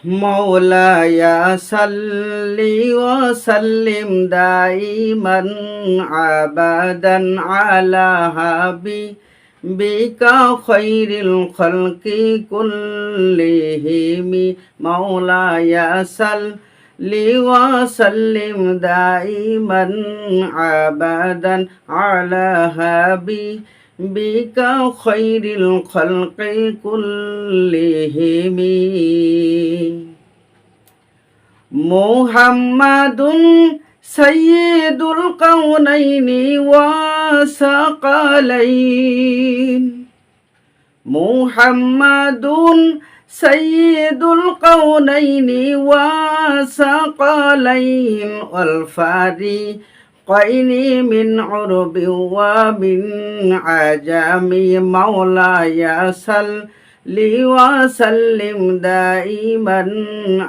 مولاي صل وسلم دائما أبدا على حبيبك خير الخلق كلهم مولاي صل وسلم دائما أبدا على حبيبك خير الخلق كلهم محمد سيد الكونين والثقلين محمد سيد الكونين والثقلين والفريقين من عرب ومن عجم مولاي صل وسلم دائما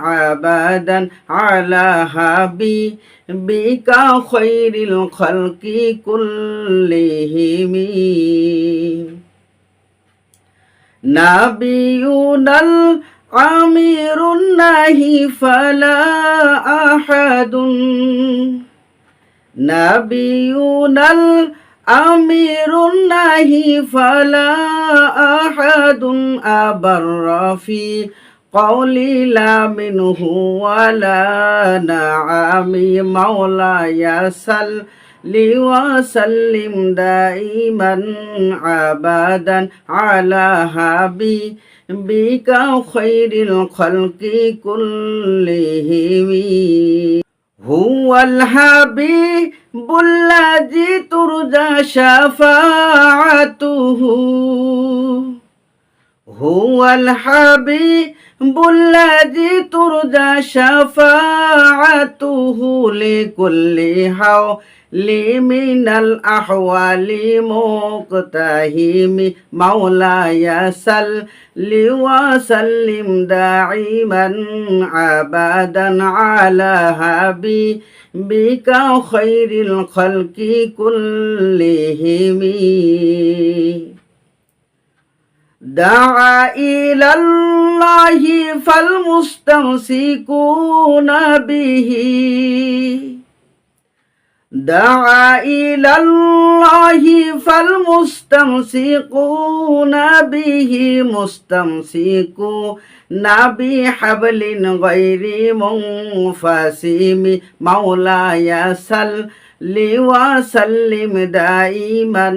أبدا على حبيبك خير الخلق كلهم نبينا الأمير النهي فلا أحد نبينا الأمير النهي فلا أحد أبر في قولي لا منه ولا نعم مولاي صل وسلم دائما أبدا على حبيبك خير الخلق كلهم هو الحبيب الذي ترجى شفاعته هو الحبيب الذي ترجى شفاعته لكل حول من الأحوال مقتحم مولاي صل وسلم دائما أبدا على حبيبك خير الخلق كلهم دعا إلى الله فالمستمسكون به دعا إلى الله فالمستمسكون به مستمسكون بحبل غير منفسم مولاي صل وسلم دائما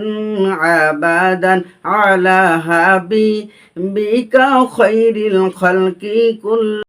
أبدا على حبيبك خير الخلق كل